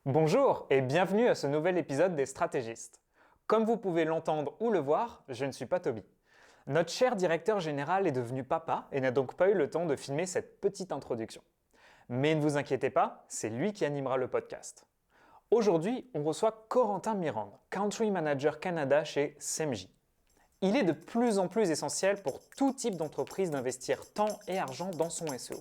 Bonjour et bienvenue à ce nouvel épisode des Stratégistes. Comme vous pouvez l'entendre ou le voir, je ne suis pas Toby. Notre cher directeur général est devenu papa et n'a donc pas eu le temps de filmer cette petite introduction. Mais ne vous inquiétez pas, c'est lui qui animera le podcast. Aujourd'hui, on reçoit Corentin Mirande, Country Manager Canada chez SEMJ. Il est de plus en plus essentiel pour tout type d'entreprise d'investir temps et argent dans son SEO.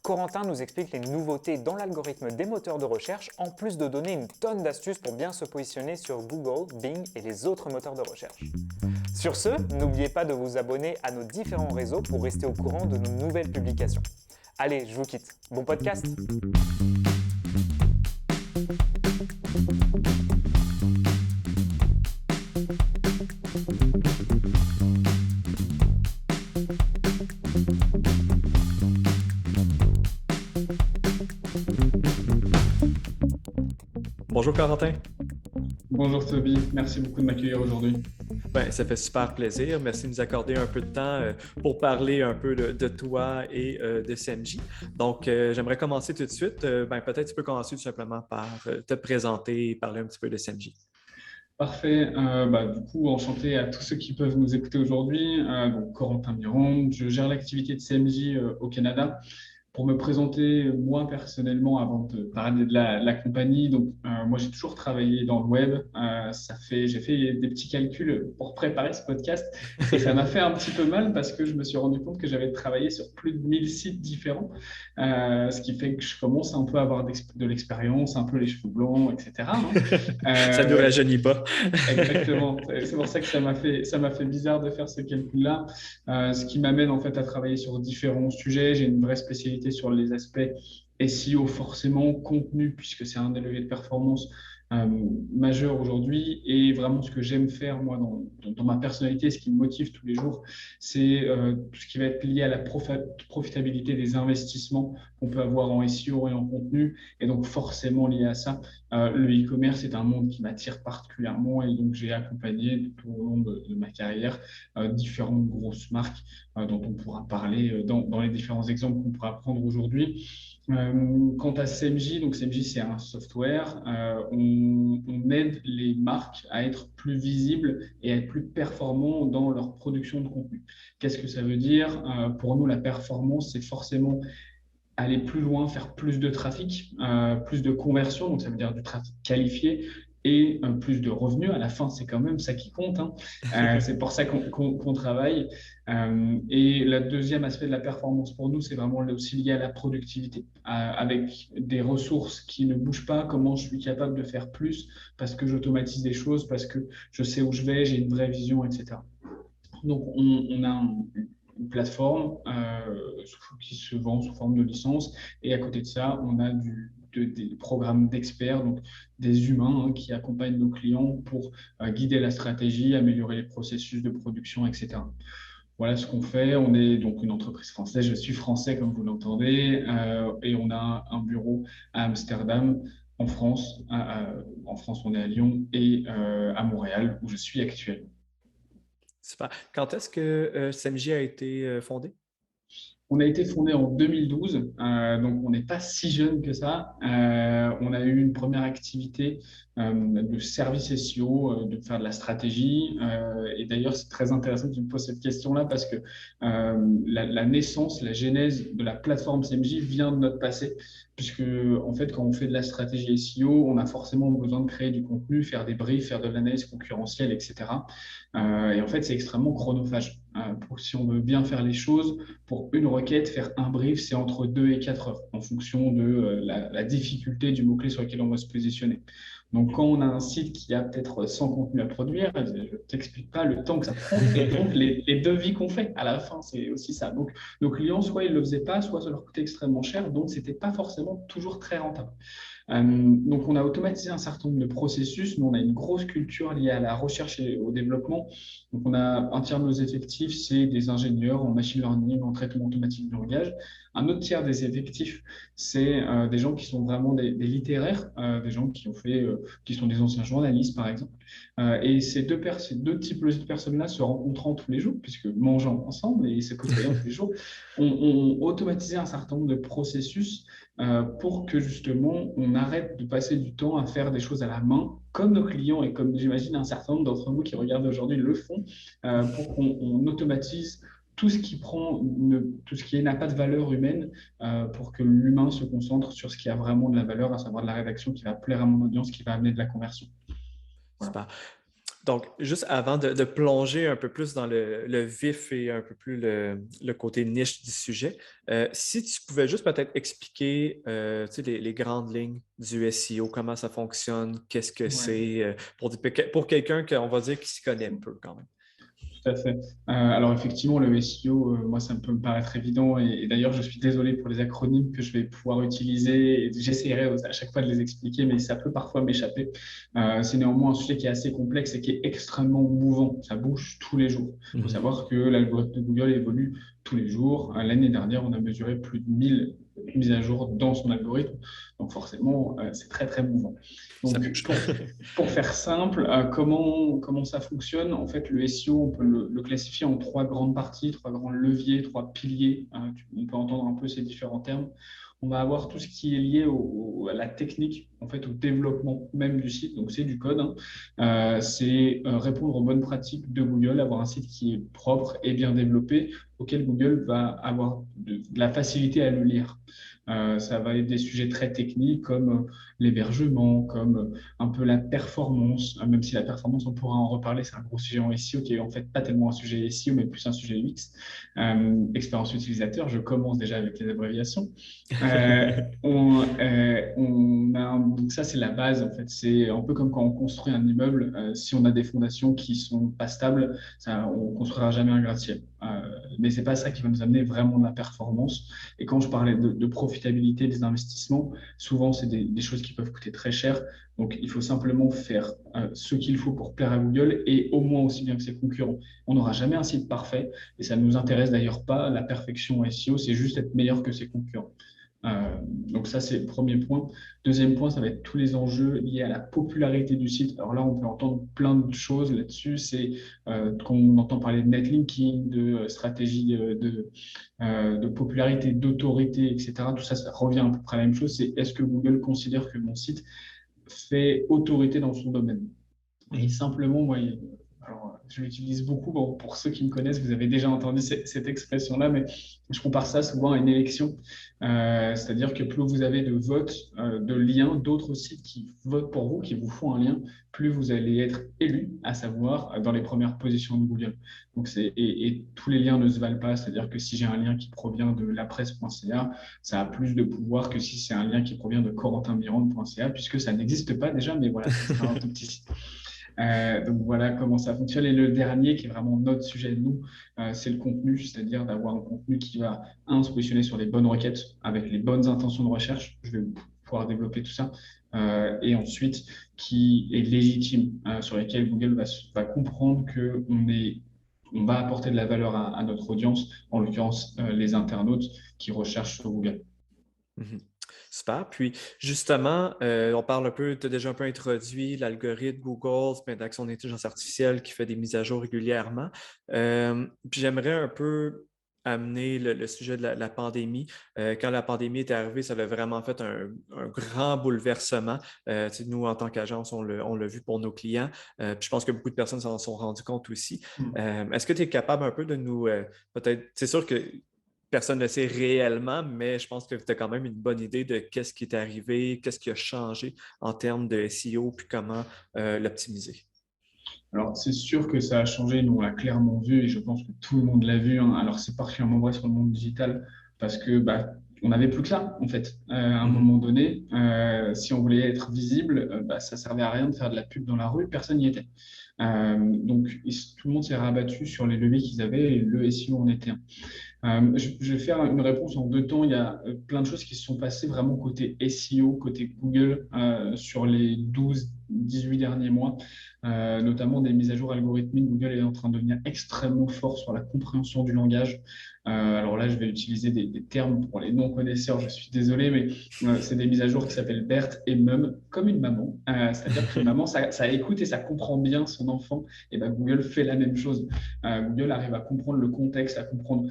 Corentin nous explique les nouveautés dans l'algorithme des moteurs de recherche, en plus de donner une tonne d'astuces pour bien se positionner sur Google, Bing et les autres moteurs de recherche. Sur ce, n'oubliez pas de vous abonner à nos différents réseaux pour rester au courant de nos nouvelles publications. Allez, je vous quitte. Bon podcast! Bonjour Corentin. Bonjour Toby, merci beaucoup de m'accueillir aujourd'hui. Ça fait super plaisir. Merci de nous accorder un peu de temps pour parler un peu de toi et de SEMJ. Donc, j'aimerais commencer tout de suite. Peut-être tu peux commencer tout simplement par te présenter et parler un petit peu de SEMJ. Parfait. Du coup, enchanté à tous ceux qui peuvent nous écouter aujourd'hui. Donc, Corentin Mirande, je gère l'activité de CMJ au Canada. Pour me présenter moi personnellement, avant de parler de la compagnie, donc moi j'ai toujours travaillé dans le web. J'ai fait des petits calculs pour préparer ce podcast et ça m'a fait un petit peu mal parce que je me suis rendu compte que j'avais travaillé sur plus de 1000 sites différents, ce qui fait que je commence un peu à avoir de l'expérience, un peu les cheveux blancs, etc. Ça ne nous rajeunit pas. Exactement. C'est pour ça que ça m'a fait bizarre de faire ce calcul-là. Ce qui m'amène en fait à travailler sur différents sujets. J'ai une vraie spécialité sur les aspects SEO, forcément, contenu, puisque c'est un des leviers de performance majeur aujourd'hui. Et vraiment, ce que j'aime faire, moi, dans ma personnalité, ce qui me motive tous les jours, c'est tout ce qui va être lié à la profitabilité des investissements qu'on peut avoir en SEO et en contenu. Et donc, forcément lié à ça, le e-commerce est un monde qui m'attire particulièrement. Et donc, j'ai accompagné tout au long de ma carrière différentes grosses marques dont on pourra parler dans les différents exemples qu'on pourra prendre aujourd'hui. Quant à CMJ, donc CMJ c'est un software, on aide les marques à être plus visibles et à être plus performants dans leur production de contenu. Qu'est-ce que ça veut dire? Pour nous, la performance, c'est forcément aller plus loin, faire plus de trafic, plus de conversion, donc ça veut dire du trafic qualifié et plus de revenus. À la fin, c'est quand même ça qui compte, hein. C'est pour ça qu'on travaille. Et le deuxième aspect de la performance pour nous, c'est vraiment aussi lié à la productivité, avec des ressources qui ne bougent pas, comment je suis capable de faire plus parce que j'automatise des choses, parce que je sais où je vais, j'ai une vraie vision, etc. Donc, on a une plateforme qui se vend sous forme de licence. Et à côté de ça, on a des programmes d'experts, donc des humains qui accompagnent nos clients pour guider la stratégie, améliorer les processus de production, etc. Voilà ce qu'on fait. On est donc une entreprise française. Je suis français, comme vous l'entendez, et on a un bureau à Amsterdam. En France, on est à Lyon et à Montréal, où je suis actuellement. Super. Quand est-ce que SEMJ a été fondé? On a été fondé en 2012, donc on n'est pas si jeune que ça. On a eu une première activité de service SEO, de faire de la stratégie. Et d'ailleurs, c'est très intéressant que tu me poses cette question-là parce que la naissance, la genèse de la plateforme CMJ vient de notre passé. Puisque, en fait, quand on fait de la stratégie SEO, on a forcément besoin de créer du contenu, faire des briefs, faire de l'analyse concurrentielle, etc. Et en fait, c'est extrêmement chronophage. Si on veut bien faire les choses, pour une requête, faire un brief, c'est entre 2 et 4 heures en fonction de la difficulté du mot-clé sur lequel on va se positionner. Donc, quand on a un site qui a peut-être 100 contenus à produire, je ne t'explique pas le temps que ça prend et donc les devis qu'on fait à la fin, c'est aussi ça. Donc, nos clients, soit ils ne le faisaient pas, soit ça leur coûtait extrêmement cher, donc ce n'était pas forcément toujours très rentable. Donc, on a automatisé un certain nombre de processus. Nous, on a une grosse culture liée à la recherche et au développement. Donc, on a un tiers de nos effectifs, c'est des ingénieurs en machine learning, en traitement automatique du langage. Un autre tiers des effectifs, c'est des gens qui sont vraiment des littéraires, des gens qui sont des anciens journalistes, par exemple. Et ces deux typologies de personnes-là se rencontrant tous les jours, puisque mangeant ensemble et se côtoyant tous les jours, ont automatisé un certain nombre de processus pour que justement on arrête de passer du temps à faire des choses à la main, comme nos clients et comme j'imagine un certain nombre d'entre vous qui regardent aujourd'hui le font, pour qu'on automatise tout ce qui tout ce qui n'a pas de valeur humaine, pour que l'humain se concentre sur ce qui a vraiment de la valeur, à savoir de la rédaction qui va plaire à mon audience, qui va amener de la conversion. Voilà. Super. Donc, juste avant de plonger un peu plus dans le vif et un peu plus le côté niche du sujet, si tu pouvais juste peut-être expliquer tu sais, les grandes lignes du SEO, comment ça fonctionne, qu'est-ce que Ouais. c'est pour quelqu'un qu'on va dire qui s'y connaît un peu quand même. Tout à fait. Alors effectivement, le SEO, moi, ça peut me paraître évident et d'ailleurs, je suis désolé pour les acronymes que je vais pouvoir utiliser. J'essaierai à chaque fois de les expliquer, mais ça peut parfois m'échapper. C'est néanmoins un sujet qui est assez complexe et qui est extrêmement mouvant. Ça bouge tous les jours. Il faut savoir que l'algorithme de Google évolue tous les jours. L'année dernière, on a mesuré plus de 1000 mises à jour dans son algorithme. Donc forcément, c'est très, très mouvant. Ça Donc, bouge. pour faire simple, comment ça fonctionne? En fait, le SEO, on peut le classifier en trois grandes parties, trois grands leviers, trois piliers. On peut entendre un peu ces différents termes. On va avoir tout ce qui est lié à la technique, en fait, au développement même du site. Donc, c'est du code, hein. C'est répondre aux bonnes pratiques de Google, avoir un site qui est propre et bien développé, auquel Google va avoir de la facilité à le lire. Ça va être des sujets très techniques comme l'hébergement, comme un peu la performance, même si la performance, on pourra en reparler, c'est un gros sujet en SEO qui est en fait pas tellement un sujet SEO, mais plus un sujet UX. Expérience utilisateur, je commence déjà avec les abréviations. Donc ça, c'est la base, en fait. C'est un peu comme quand on construit un immeuble. Si on a des fondations qui sont pas stables, on construira jamais un gratte-ciel. Mais c'est pas ça qui va nous amener vraiment de la performance. Et quand je parlais de profitabilité des investissements, souvent, c'est des choses qui peuvent coûter très cher. Donc, il faut simplement faire ce qu'il faut pour plaire à Google et au moins aussi bien que ses concurrents. On n'aura jamais un site parfait et ça ne nous intéresse d'ailleurs pas. La perfection SEO, c'est juste être meilleur que ses concurrents. Donc ça, c'est le premier point. Deuxième point, ça va être tous les enjeux liés à la popularité du site. Alors là, on peut entendre plein de choses là-dessus. C'est quand on entend parler de netlinking, de stratégie de popularité, d'autorité, etc. Tout ça, ça revient à peu près à la même chose. C'est est-ce que Google considère que mon site fait autorité dans son domaine? Et simplement, moi, alors, je l'utilise beaucoup. Bon, pour ceux qui me connaissent, vous avez déjà entendu cette expression-là, mais je compare ça souvent à une élection. C'est-à-dire que plus vous avez de votes, de liens, d'autres sites qui votent pour vous, qui vous font un lien, plus vous allez être élu, à savoir dans les premières positions de Google. Donc et tous les liens ne se valent pas. C'est-à-dire que si j'ai un lien qui provient de lapresse.ca, ça a plus de pouvoir que si c'est un lien qui provient de corentinmirande.ca, puisque ça n'existe pas déjà, mais voilà, c'est un tout petit site. Donc voilà comment ça fonctionne. Et le dernier, qui est vraiment notre sujet de nous, c'est le contenu, c'est-à-dire d'avoir un contenu qui va, se positionner sur les bonnes requêtes, avec les bonnes intentions de recherche. Je vais pouvoir développer tout ça. Et ensuite, qui est légitime, sur lesquels Google va comprendre qu'on va apporter de la valeur à notre audience, en l'occurrence les internautes qui recherchent sur Google. Super. Puis justement, on parle un peu, tu as déjà un peu introduit l'algorithme Google, d'action d'intelligence artificielle qui fait des mises à jour régulièrement. Puis j'aimerais un peu amener le sujet de la pandémie. Quand la pandémie est arrivée, ça a vraiment fait un grand bouleversement. Nous, en tant qu'agence, on l'a vu pour nos clients. Puis je pense que beaucoup de personnes s'en sont rendues compte aussi. Est-ce que tu es capable un peu de nous, peut-être, c'est sûr que personne ne le sait réellement, mais je pense que tu as quand même une bonne idée de qu'est-ce qui est arrivé, qu'est-ce qui a changé en termes de SEO, puis comment l'optimiser. Alors, c'est sûr que ça a changé, nous on l'a clairement vu et je pense que tout le monde l'a vu, hein. Alors, c'est particulièrement vrai sur le monde digital parce que on n'avait plus que ça, en fait. À un moment donné, si on voulait être visible, ça servait à rien de faire de la pub dans la rue, personne n'y était. Donc, tout le monde s'est rabattu sur les leviers qu'ils avaient et le SEO en était un. Je vais faire une réponse en deux temps. Il y a plein de choses qui se sont passées vraiment côté SEO, côté Google, sur les 12-18 derniers mois, notamment des mises à jour algorithmiques. Google est en train de devenir extrêmement fort sur la compréhension du langage. Alors là, je vais utiliser des termes pour les non-connaisseurs, je suis désolé, mais c'est des mises à jour qui s'appellent BERT et MUM, comme une maman. C'est-à-dire qu'une maman, ça écoute et ça comprend bien son enfant. Et Google fait la même chose. Google arrive à comprendre le contexte, à comprendre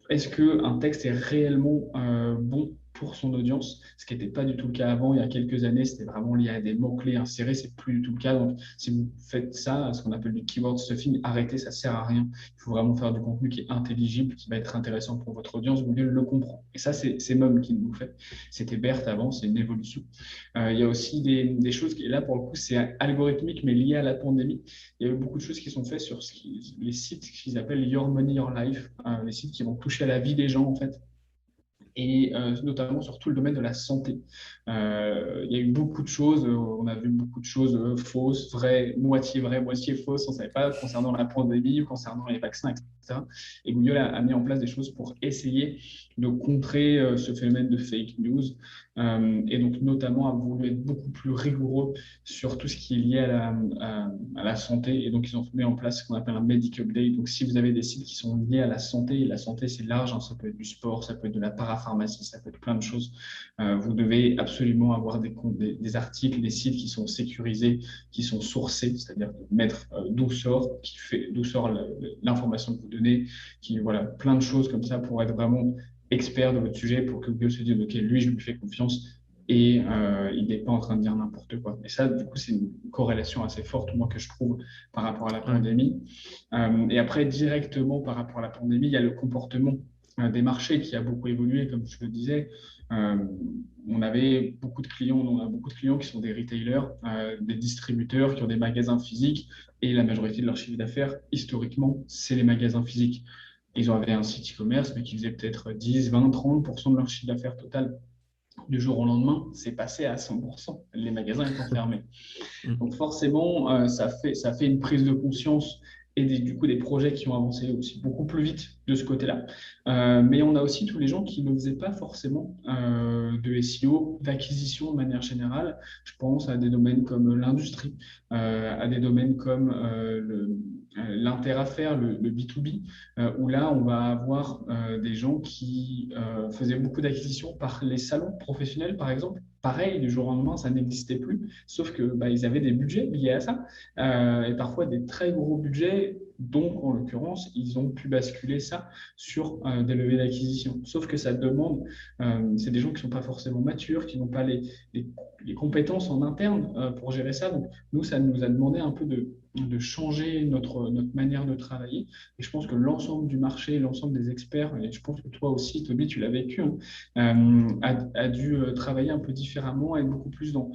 est-ce qu'un texte est réellement bon pour son audience, ce qui n'était pas du tout le cas avant. Il y a quelques années, c'était vraiment lié à des mots-clés insérés, c'est plus du tout le cas. Donc, si vous faites ça, ce qu'on appelle du keyword stuffing, arrêtez, ça sert à rien. Il faut vraiment faire du contenu qui est intelligible, qui va être intéressant pour votre audience. Google le comprend. Et ça, c'est Mum qui nous fait. C'était BERT avant, c'est une évolution. Il y a aussi des choses qui, là, pour le coup, c'est algorithmique, mais lié à la pandémie. Il y a eu beaucoup de choses qui sont faites sur les sites qu'ils appellent Your Money, Your Life, les sites qui vont toucher à la vie des gens, en fait, et notamment sur tout le domaine de la santé. Il y a eu beaucoup de choses, on a vu beaucoup de choses fausses, vraies, moitié fausses, on ne savait pas concernant la pandémie, concernant les vaccins, etc. Et Google a mis en place des choses pour essayer de contrer ce phénomène de fake news. Et donc, notamment, a voulu être beaucoup plus rigoureux sur tout ce qui est lié à la santé. Et donc, ils ont mis en place ce qu'on appelle un Medic Update. Donc, si vous avez des sites qui sont liés à la santé, et la santé, c'est large, hein, ça peut être du sport, ça peut être de la parapharmacie, ça peut être plein de choses. Vous devez absolument avoir des articles, des sites qui sont sécurisés, qui sont sourcés, c'est-à-dire mettre d'où sort l'information que vous donnez, voilà, plein de choses comme ça pour être vraiment expert de votre sujet, pour que Google se dise, OK, lui, je lui fais confiance et il n'est pas en train de dire n'importe quoi. Et ça, du coup, c'est une corrélation assez forte, moi, que je trouve par rapport à la pandémie. Et après, directement par rapport à la pandémie, il y a le comportement des marchés qui a beaucoup évolué, comme je le disais. On a beaucoup de clients qui sont des retailers, des distributeurs qui ont des magasins physiques, et la majorité de leur chiffre d'affaires, historiquement, c'est les magasins physiques. Ils avaient un site e-commerce, mais qui faisait peut-être 10, 20, 30% de leur chiffre d'affaires total. Du jour au lendemain, c'est passé à 100%, les magasins étant fermés. Donc forcément, ça fait une prise de conscience et du coup des projets qui ont avancé aussi beaucoup plus vite de ce côté-là. Mais on a aussi tous les gens qui ne faisaient pas forcément de SEO, d'acquisition de manière générale. Je pense à des domaines comme l'industrie, à des domaines comme l'interaffaire, le B2B, où là, on va avoir des gens qui faisaient beaucoup d'acquisitions par les salons professionnels, par exemple. Pareil, du jour au lendemain, ça n'existait plus, sauf que ils avaient des budgets liés à ça, et parfois des très gros budgets. Donc, en l'occurrence, ils ont pu basculer ça sur des levées d'acquisition. Sauf que ça demande, c'est des gens qui ne sont pas forcément matures, qui n'ont pas les compétences en interne pour gérer ça. Donc, nous, ça nous a demandé un peu de changer notre manière de travailler. Et je pense que l'ensemble du marché, l'ensemble des experts, et je pense que toi aussi, Toby, tu l'as vécu, a dû travailler un peu différemment, être beaucoup plus dans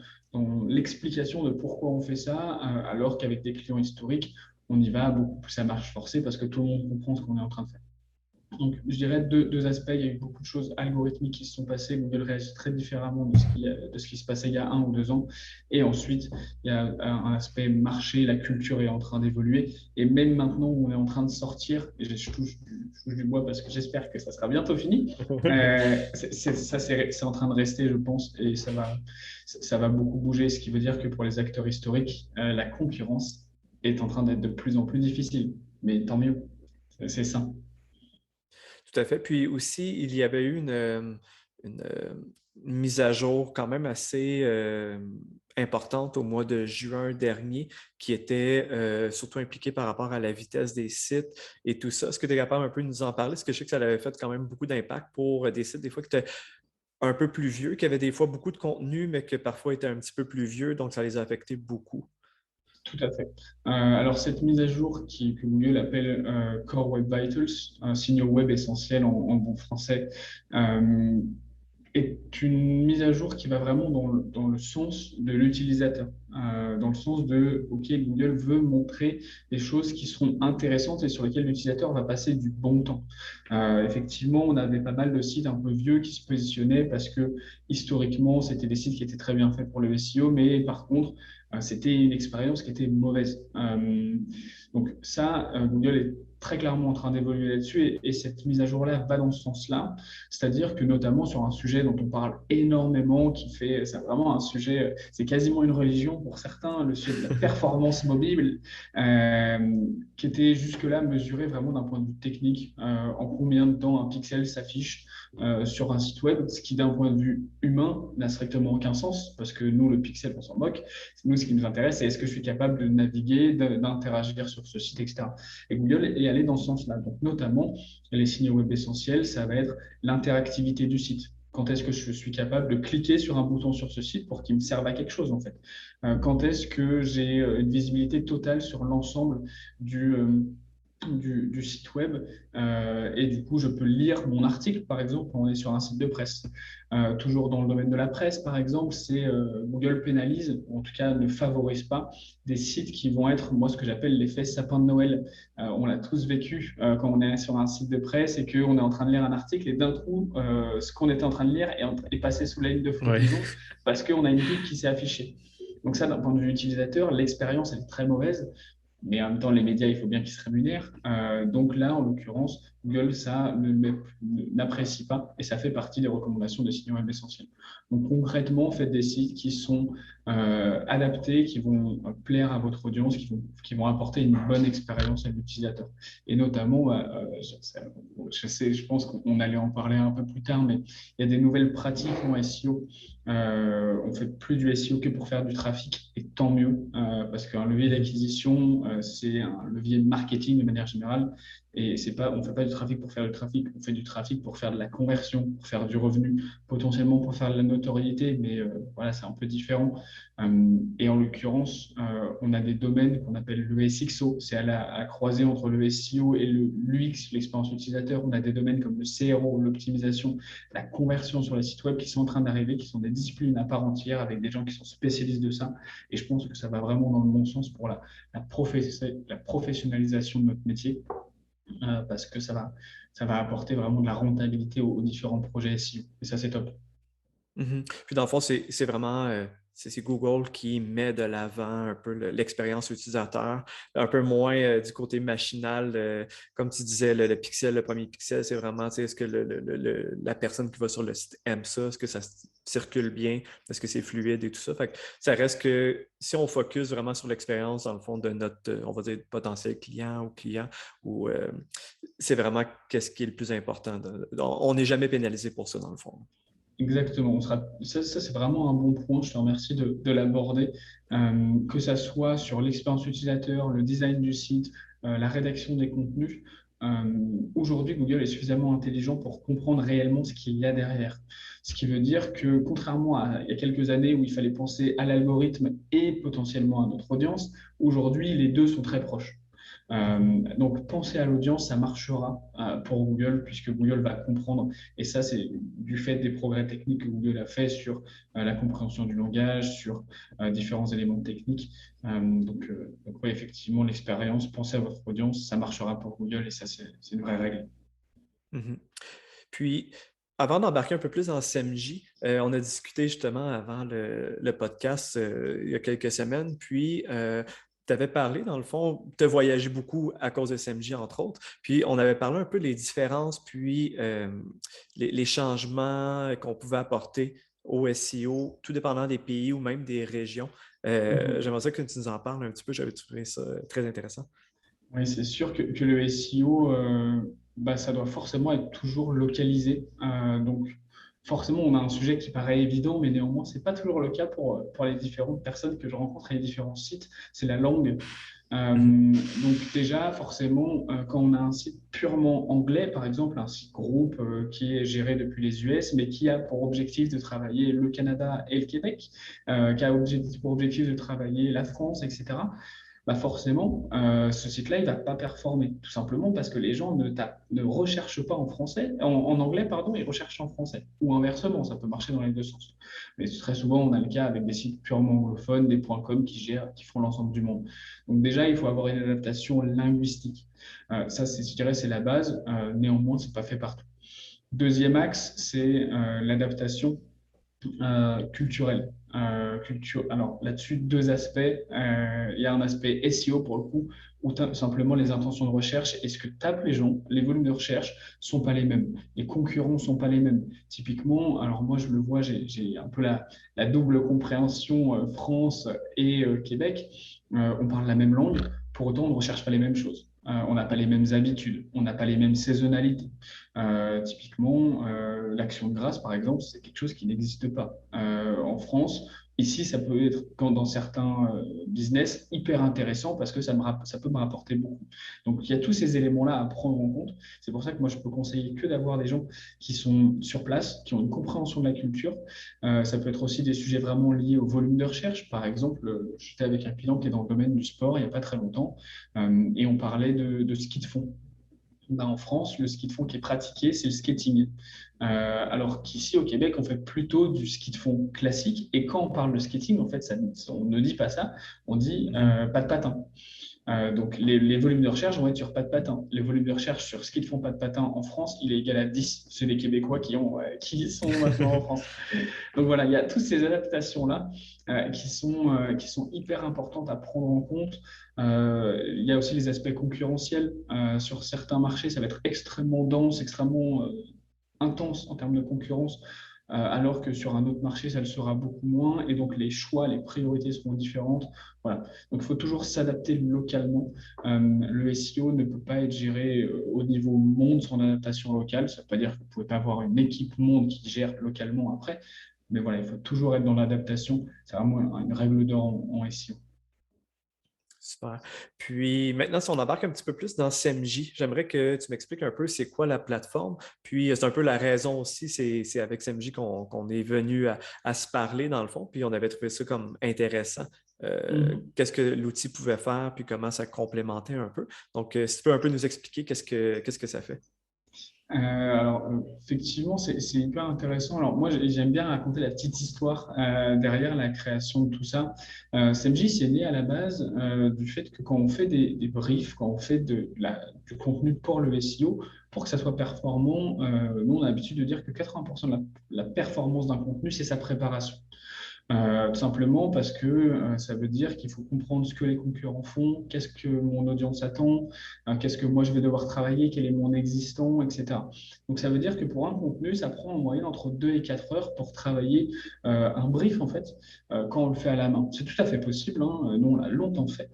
l'explication de pourquoi on fait ça, alors qu'avec des clients historiques, on y va beaucoup plus à marche forcée parce que tout le monde comprend ce qu'on est en train de faire. Donc, je dirais deux aspects. Il y a eu beaucoup de choses algorithmiques qui se sont passées. Google réagit très différemment de ce qui se passait il y a 1 ou 2 ans. Et ensuite, il y a un aspect marché. La culture est en train d'évoluer. Et même maintenant, où on est en train de sortir, et je touche du bois parce que j'espère que ça sera bientôt fini, c'est en train de rester, je pense, et ça va beaucoup bouger. Ce qui veut dire que pour les acteurs historiques, la concurrence est en train d'être de plus en plus difficile. Mais tant mieux, c'est ça. Tout à fait. Puis aussi, il y avait eu une mise à jour quand même assez importante au mois de juin dernier qui était surtout impliquée par rapport à la vitesse des sites et tout ça. Est-ce que tu es capable un peu de nous en parler? Parce que je sais que ça avait fait quand même beaucoup d'impact pour des sites des fois qui étaient un peu plus vieux, qui avaient des fois beaucoup de contenu, mais qui parfois étaient un petit peu plus vieux, donc ça les a affectés beaucoup. Tout à fait. Alors, cette mise à jour que Google appelle Core Web Vitals, signaux web essentiels en bon français, est une mise à jour qui va vraiment dans le sens de l'utilisateur, dans le sens de, OK, Google veut montrer des choses qui seront intéressantes et sur lesquelles l'utilisateur va passer du bon temps. Effectivement, on avait pas mal de sites un peu vieux qui se positionnaient parce que historiquement, c'était des sites qui étaient très bien faits pour le SEO, mais par contre, c'était une expérience qui était mauvaise. Donc ça, Google est très clairement en train d'évoluer là-dessus et cette mise à jour-là va dans ce sens-là. C'est-à-dire que notamment sur un sujet dont on parle énormément, c'est vraiment un sujet, c'est quasiment une religion pour certains, le sujet de la performance mobile, qui était jusque-là mesuré vraiment d'un point de vue technique, en combien de temps un pixel s'affiche sur un site web, ce qui d'un point de vue humain n'a strictement aucun sens, parce que nous, le pixel, on s'en moque. Nous, ce qui nous intéresse, c'est est-ce que je suis capable de naviguer, d'interagir sur ce site, etc. Et Google est allé dans ce sens-là. Donc, notamment, les signaux web essentiels, ça va être l'interactivité du site. Quand est-ce que je suis capable de cliquer sur un bouton sur ce site pour qu'il me serve à quelque chose, en fait? Quand est-ce que j'ai une visibilité totale sur l'ensemble du, euh, du site web et du coup, je peux lire mon article, par exemple, quand on est sur un site de presse. Toujours dans le domaine de la presse, par exemple, c'est Google pénalise, ou en tout cas ne favorise pas des sites qui vont être, moi, ce que j'appelle l'effet sapin de Noël. On l'a tous vécu quand on est sur un site de presse et qu'on est en train de lire un article et d'un coup, ce qu'on était en train de lire est passé sous la ligne de Ouais. flottaison parce qu'on a une pub qui s'est affichée. Donc ça, d'un point de vue utilisateur, l'expérience elle est très mauvaise. Mais en même temps, les médias, il faut bien qu'ils se rémunèrent. Donc là, en l'occurrence, Google, ça n'apprécie pas et ça fait partie des recommandations des sites web essentiels. Donc concrètement, faites des sites qui sont adaptés, qui vont plaire à votre audience, qui vont apporter une bonne expérience à l'utilisateur. Et notamment, je pense qu'on allait en parler un peu plus tard, mais il y a des nouvelles pratiques en SEO. On ne fait plus du SEO que pour faire du trafic, et tant mieux, parce qu'un levier d'acquisition, c'est un levier de marketing de manière générale, et on ne fait pas du trafic pour faire du trafic, on fait du trafic pour faire de la conversion, pour faire du revenu, potentiellement pour faire de la notoriété, mais voilà, c'est un peu différent. Et en l'occurrence, on a des domaines qu'on appelle le SXO, c'est à la croisée entre le SEO et l'UX, l'expérience utilisateur. On a des domaines comme le CRO, l'optimisation, la conversion sur les sites web qui sont en train d'arriver, qui sont des disciplines à part entière avec des gens qui sont spécialistes de ça. Et je pense que ça va vraiment dans le bon sens pour la professionnalisation de notre métier, parce que ça va apporter vraiment de la rentabilité aux différents projets SEO. Et ça, c'est top. Puis dans le fond, c'est vraiment c'est Google qui met de l'avant un peu l'expérience utilisateur, un peu moins du côté machinal. Comme tu disais, le pixel, le premier pixel, c'est vraiment, est-ce que la personne qui va sur le site aime ça? Est-ce que ça circule bien? Est-ce que c'est fluide et tout ça? Fait que ça reste que si on focus vraiment sur l'expérience, dans le fond, de notre, on va dire, potentiel client ou client, ou c'est vraiment qu'est-ce qui est le plus important. On n'est jamais pénalisé pour ça, dans le fond. Exactement. Ça, c'est vraiment un bon point. Je te remercie de l'aborder. Que ça soit sur l'expérience utilisateur, le design du site, la rédaction des contenus. Aujourd'hui, Google est suffisamment intelligent pour comprendre réellement ce qu'il y a derrière. Ce qui veut dire que, contrairement à il y a quelques années où il fallait penser à l'algorithme et potentiellement à notre audience, aujourd'hui, les deux sont très proches. Donc, penser à l'audience, ça marchera pour Google, puisque Google va comprendre. Et ça, c'est du fait des progrès techniques que Google a fait sur la compréhension du langage, sur différents éléments techniques. Donc oui, effectivement, l'expérience, penser à votre audience, ça marchera pour Google et ça, c'est une vraie règle. Mhm. Puis, avant d'embarquer un peu plus dans SMJ, on a discuté justement avant le podcast il y a quelques semaines, puis tu avais parlé, dans le fond, tu as voyagé beaucoup à cause de SMJ, entre autres, puis on avait parlé un peu des différences, puis les changements qu'on pouvait apporter au SEO, tout dépendant des pays ou même des régions. J'aimerais ça que tu nous en parles un petit peu, j'avais trouvé ça très intéressant. Oui, c'est sûr que le SEO, ça doit forcément être toujours localisé. Donc, forcément, on a un sujet qui paraît évident, mais néanmoins, ce n'est pas toujours le cas pour les différentes personnes que je rencontre et les différents sites. C'est la langue. Donc, déjà, forcément, quand on a un site purement anglais, par exemple, un site groupe qui est géré depuis les US, mais qui a pour objectif de travailler le Canada et le Québec, qui a pour objectif de travailler la France, etc. Forcément, ce site-là, il ne va pas performer, tout simplement parce que les gens ne recherchent pas en français, en anglais, pardon, ils recherchent en français. Ou inversement, ça peut marcher dans les deux sens. Mais très souvent, on a le cas avec des sites purement anglophones, des .com qui font l'ensemble du monde. Donc déjà, il faut avoir une adaptation linguistique. Ça, je dirais, c'est la base. Néanmoins, ce n'est pas fait partout. Deuxième axe, c'est l'adaptation culturelle. Alors là-dessus, deux aspects. Il y a un aspect SEO pour le coup, où simplement les intentions de recherche et ce que tapent les gens, les volumes de recherche sont pas les mêmes. Les concurrents sont pas les mêmes. Typiquement, alors moi je le vois, j'ai un peu la double compréhension France et Québec. On parle la même langue, pour autant on ne recherche pas les mêmes choses. On n'a pas les mêmes habitudes, on n'a pas les mêmes saisonnalités. Typiquement, l'action de grâce, par exemple, c'est quelque chose qui n'existe pas. En France, Ici, ça peut être, quand dans certains business, hyper intéressant parce que ça peut me rapporter beaucoup. Donc, il y a tous ces éléments-là à prendre en compte. C'est pour ça que moi, je peux conseiller que d'avoir des gens qui sont sur place, qui ont une compréhension de la culture. Ça peut être aussi des sujets vraiment liés au volume de recherche. Par exemple, j'étais avec un client qui est dans le domaine du sport il n'y a pas très longtemps et on parlait de ski de fond. Ben, en France, le ski de fond qui est pratiqué, c'est le skating. Alors qu'ici, au Québec, on fait plutôt du ski de fond classique. Et quand on parle de skating, en fait, on ne dit pas ça, on dit pas de patin. Donc, les volumes de recherche vont être sur pas de patin. Les volumes de recherche sur ski de fond pas de patin en France, il est égal à 10. C'est les Québécois qui sont maintenant en France. Donc voilà, il y a toutes ces adaptations-là qui sont hyper importantes à prendre en compte. Il y a aussi les aspects concurrentiels. Sur certains marchés, ça va être extrêmement dense, extrêmement intense en termes de concurrence, alors que sur un autre marché, ça le sera beaucoup moins. Et donc les choix, les priorités seront différentes. Voilà. Donc il faut toujours s'adapter localement. Le SEO ne peut pas être géré au niveau monde sans adaptation locale. Ça ne veut pas dire que vous ne pouvez pas avoir une équipe monde qui gère localement après. Mais voilà, il faut toujours être dans l'adaptation. C'est vraiment une règle d'or en SEO. Super. Puis maintenant, si on embarque un petit peu plus dans SEMJ, j'aimerais que tu m'expliques un peu c'est quoi la plateforme. Puis c'est un peu la raison aussi, c'est avec SEMJ qu'on est venu à se parler dans le fond. Puis on avait trouvé ça comme intéressant. Qu'est-ce que l'outil pouvait faire, puis comment ça complémentait un peu. Donc, si tu peux un peu nous expliquer qu'est-ce que ça fait. Effectivement, c'est hyper intéressant. Alors, moi, j'aime bien raconter la petite histoire derrière la création de tout ça. SEMJ, c'est né à la base du fait que quand on fait des briefs, quand on fait du contenu pour le SEO, pour que ça soit performant, nous, on a l'habitude de dire que 80% de la performance d'un contenu, c'est sa préparation. Tout simplement parce que ça veut dire qu'il faut comprendre ce que les concurrents font, qu'est-ce que mon audience attend, qu'est-ce que moi je vais devoir travailler, quel est mon existant, etc. Donc ça veut dire que pour un contenu, ça prend en moyenne entre 2 et 4 heures pour travailler un brief en fait, quand on le fait à la main. C'est tout à fait possible, hein, nous on l'a longtemps fait,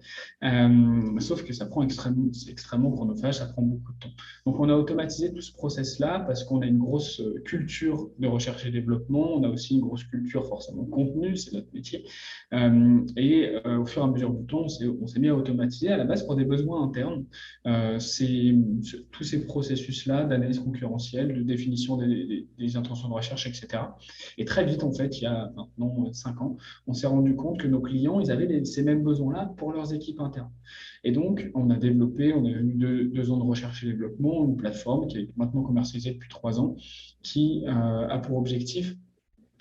sauf que ça prend c'est extrêmement chronophage, ça prend beaucoup de temps. Donc on a automatisé tout ce process-là parce qu'on a une grosse culture de recherche et développement, on a aussi une grosse culture forcément contenu, c'est notre métier. Au fur et à mesure du temps, on s'est mis à automatiser à la base pour des besoins internes. Tous ces processus-là d'analyse concurrentielle, de définition des intentions de recherche, etc. Et très vite, en fait, il y a maintenant 5 ans, on s'est rendu compte que nos clients, ils avaient ces mêmes besoins-là pour leurs équipes internes. Et donc, on a eu 2 ans de recherche et développement, une plateforme qui est maintenant commercialisée depuis 3 ans, qui a pour objectif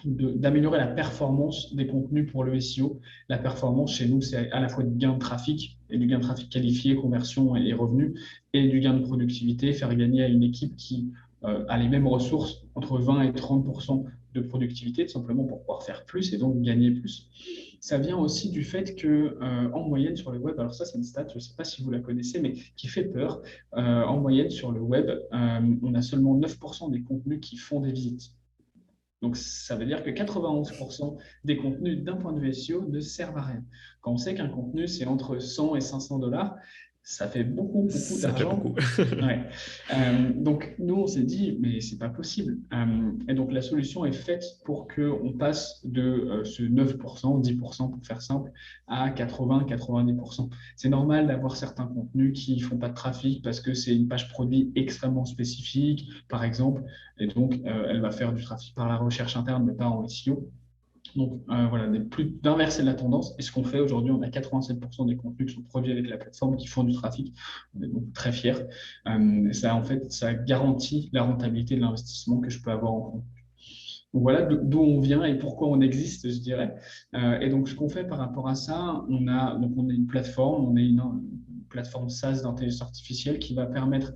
d'améliorer la performance des contenus pour le SEO. La performance chez nous, c'est à la fois du gain de trafic et du gain de trafic qualifié, conversion et revenus, et du gain de productivité, faire gagner à une équipe qui a les mêmes ressources, entre 20 et 30% de productivité, tout simplement pour pouvoir faire plus et donc gagner plus. Ça vient aussi du fait que, en moyenne sur le web, alors ça c'est une stat, je ne sais pas si vous la connaissez, mais qui fait peur. En moyenne sur le web, on a seulement 9% des contenus qui font des visites. Donc, ça veut dire que 91% des contenus d'un point de vue SEO ne servent à rien. Quand on sait qu'un contenu, c'est entre 100 et 500 $, ça fait beaucoup Ça fait d'argent. beaucoup. Ouais. Donc, nous, on s'est dit, mais c'est pas possible. Et donc, la solution est faite pour qu'on passe de ce 9%, 10% pour faire simple, à 80-90%. C'est normal d'avoir certains contenus qui ne font pas de trafic parce que c'est une page produit extrêmement spécifique, par exemple, et donc elle va faire du trafic par la recherche interne, mais pas en SEO. Donc voilà, d'inverser la tendance. Et ce qu'on fait aujourd'hui, on a 87% des contenus qui sont produits avec la plateforme qui font du trafic. On est donc très fiers. Ça garantit la rentabilité de l'investissement que je peux avoir en compte. Donc voilà d'où on vient et pourquoi on existe, je dirais. Et donc ce qu'on fait par rapport à ça, on est une plateforme, on est une plateforme SaaS d'intelligence artificielle qui va permettre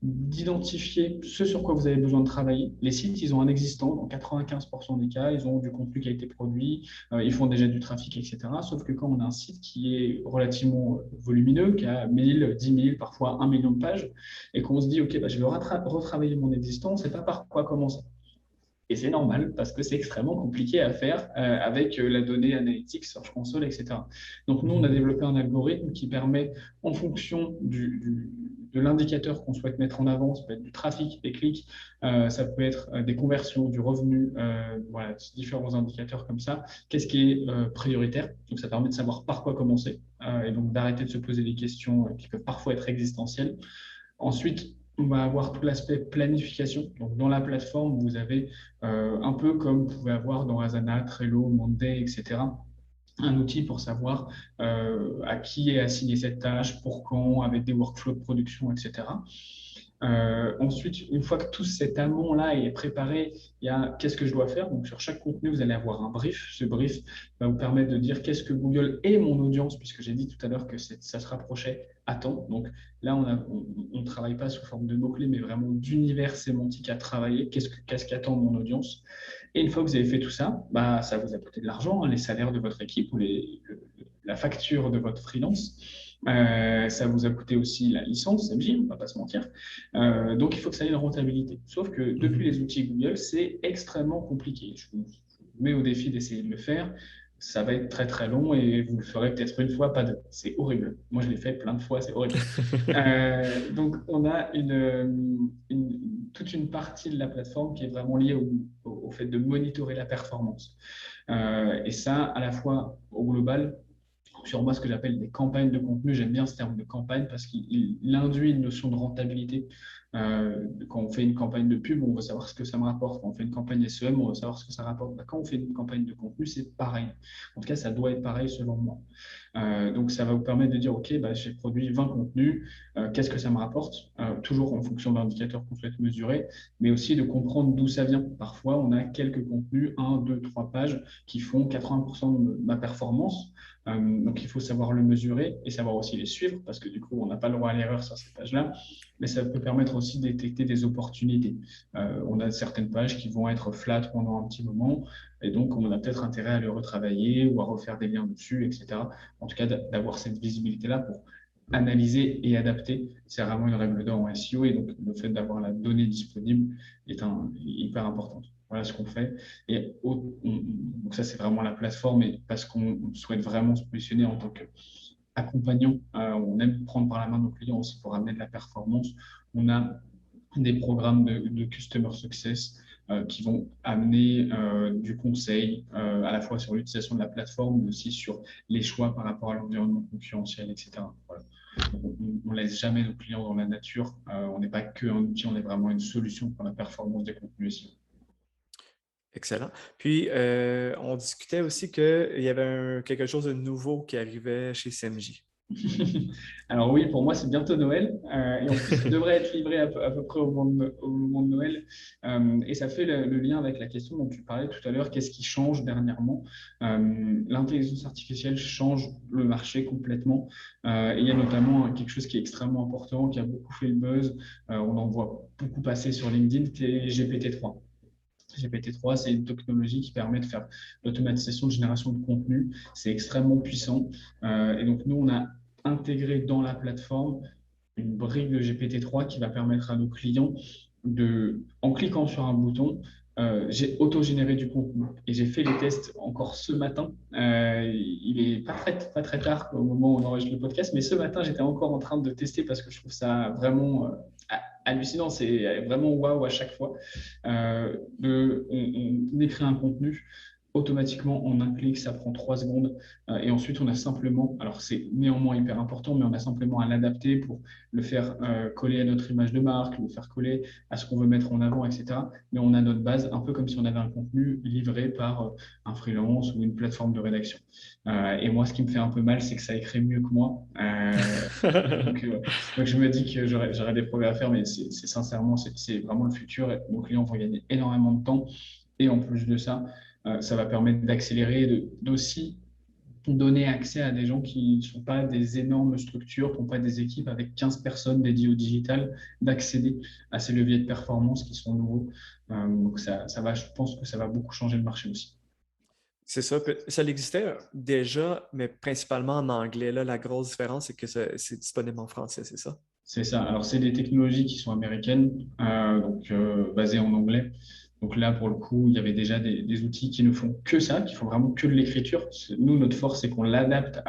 d'identifier ce sur quoi vous avez besoin de travailler. Les sites, ils ont un existant, dans 95% des cas, ils ont du contenu qui a été produit, ils font déjà du trafic, etc. Sauf que quand on a un site qui est relativement volumineux, qui a 1000, 10 000, parfois 1 million de pages, et qu'on se dit, OK, je vais retravailler mon existant, on ne sait pas par quoi commencer. Et c'est normal parce que c'est extrêmement compliqué à faire avec la donnée analytics, Search Console, etc. Donc, nous, on a développé un algorithme qui permet, en fonction de l'indicateur qu'on souhaite mettre en avant. Ça peut être du trafic, des clics, ça peut être des conversions, du revenu, voilà, différents indicateurs comme ça. Qu'est-ce qui est prioritaire? Donc, ça permet de savoir par quoi commencer et donc d'arrêter de se poser des questions qui peuvent parfois être existentielles. Ensuite, on va avoir tout l'aspect planification. Donc, dans la plateforme, vous avez un peu comme vous pouvez avoir dans Asana, Trello, Monday, etc., un outil pour savoir à qui est assignée cette tâche, pour quand, avec des workflows de production, etc. Ensuite, une fois que tout cet amont-là est préparé, il y a qu'est-ce que je dois faire. Donc, sur chaque contenu, vous allez avoir un brief. Ce brief va vous permettre de dire qu'est-ce que Google et mon audience, puisque j'ai dit tout à l'heure que ça se rapprochait, attend. Donc, là, on ne travaille pas sous forme de mots-clés, mais vraiment d'univers sémantique à travailler. Qu'est-ce qu'attend mon audience? Et une fois que vous avez fait tout ça, bah, ça vous a coûté de l'argent, hein, les salaires de votre équipe ou la facture de votre freelance. Ça vous a coûté aussi la licence, MJ, on ne va pas se mentir. Donc, il faut que ça ait une rentabilité. Sauf que depuis les outils Google, c'est extrêmement compliqué. Je vous mets au défi d'essayer de le faire. Ça va être très très long et vous le ferez peut-être une fois, pas deux. C'est horrible. Moi, je l'ai fait plein de fois, c'est horrible. Donc, on a toute une partie de la plateforme qui est vraiment liée au fait de monitorer la performance. Et ça, à la fois au global, sur moi, ce que j'appelle des campagnes de contenu. J'aime bien ce terme de campagne parce qu'il induit une notion de rentabilité. Quand on fait une campagne de pub, on veut savoir ce que ça me rapporte. Quand on fait une campagne SEM, on veut savoir ce que ça rapporte. Quand on fait une campagne de contenu, c'est pareil. En tout cas, ça doit être pareil selon moi. Donc, ça va vous permettre de dire, OK, bah, j'ai produit 20 contenus, qu'est-ce que ça me rapporte? Toujours en fonction d'indicateurs qu'on souhaite mesurer, mais aussi de comprendre d'où ça vient. Parfois, on a quelques contenus, 1, 2, 3 pages, qui font 80% de ma performance. Donc, il faut savoir le mesurer et savoir aussi les suivre, parce que du coup, on n'a pas le droit à l'erreur sur ces pages-là, mais ça peut permettre aussi de détecter des opportunités. On a certaines pages qui vont être flat pendant un petit moment, et donc on a peut-être intérêt à le retravailler ou à refaire des liens dessus, etc. En tout cas, d'avoir cette visibilité-là pour analyser et adapter, c'est vraiment une règle d'or en SEO, et donc le fait d'avoir la donnée disponible est hyper importante. Voilà ce qu'on fait. Et donc ça, c'est vraiment la plateforme, et parce qu'on souhaite vraiment se positionner en tant qu'accompagnant. On aime prendre par la main nos clients aussi pour amener de la performance. On a des programmes de Customer Success qui vont amener du conseil à la fois sur l'utilisation de la plateforme, mais aussi sur les choix par rapport à l'environnement concurrentiel, etc. Voilà. On ne laisse jamais nos clients dans la nature. On n'est pas qu'un outil, on est vraiment une solution pour la performance des contenus SEO. Excellent. Puis, on discutait aussi qu'il y avait quelque chose de nouveau qui arrivait chez CMJ. Alors oui, pour moi, c'est bientôt Noël. Et en plus, ça devrait être livré à peu près au moment de Noël. Et ça fait le lien avec la question dont tu parlais tout à l'heure, qu'est-ce qui change dernièrement? L'intelligence artificielle change le marché complètement. Et il y a notamment quelque chose qui est extrêmement important, qui a beaucoup fait le buzz. On en voit beaucoup passer sur LinkedIn, qui est GPT-3. GPT-3, c'est une technologie qui permet de faire l'automatisation de génération de contenu. C'est extrêmement puissant. Et donc, nous, on a intégré dans la plateforme une brique de GPT-3 qui va permettre à nos clients en cliquant sur un bouton, j'ai auto-généré du contenu. Et j'ai fait les tests encore ce matin. Il n'est pas très tard au moment où on enregistre le podcast, mais ce matin, j'étais encore en train de tester parce que je trouve ça vraiment hallucinant. C'est vraiment waouh à chaque fois. On écrit un contenu. Automatiquement, en un clic, ça prend 3 secondes. Et ensuite, on a simplement, alors c'est néanmoins hyper important, mais on a simplement à l'adapter pour le faire coller à notre image de marque, le faire coller à ce qu'on veut mettre en avant, etc. Mais on a notre base, un peu comme si on avait un contenu livré par un freelance ou une plateforme de rédaction. Et moi, ce qui me fait un peu mal, c'est que ça écrit mieux que moi. Donc, je me dis que j'aurais des progrès à faire, mais sincèrement, c'est vraiment le futur. Nos clients vont gagner énormément de temps. Et en plus de ça, ça va permettre d'accélérer, d'aussi donner accès à des gens qui ne sont pas des énormes structures, qui n'ont pas des équipes avec 15 personnes dédiées au digital, d'accéder à ces leviers de performance qui sont nouveaux. Donc je pense que ça va beaucoup changer le marché aussi. C'est ça. Ça existait déjà, mais principalement en anglais. Là, la grosse différence, c'est que c'est disponible en français, c'est ça? C'est ça. Alors, c'est des technologies qui sont américaines, donc basées en anglais. Donc là, pour le coup, il y avait déjà des outils qui ne font que ça, qui font vraiment que de l'écriture. Nous, notre force, c'est qu'on l'adapte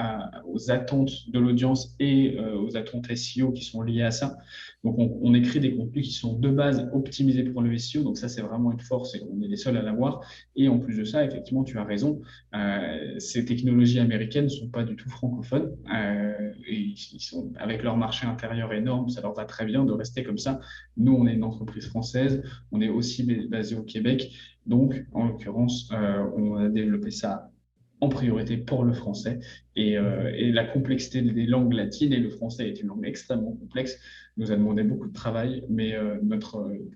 aux attentes de l'audience et aux attentes SEO qui sont liées à ça. Donc, on écrit des contenus qui sont de base optimisés pour le SEO. Donc ça, c'est vraiment une force et on est les seuls à l'avoir. Et en plus de ça, effectivement, tu as raison, ces technologies américaines ne sont pas du tout francophones. Et ils sont, avec leur marché intérieur énorme, ça leur va très bien de rester comme ça. Nous, on est une entreprise française. On est aussi basé au Québec. Donc, en l'occurrence, on a développé ça en priorité pour le français. Et la complexité des langues latines, et le français est une langue extrêmement complexe, nous a demandé beaucoup de travail. Mais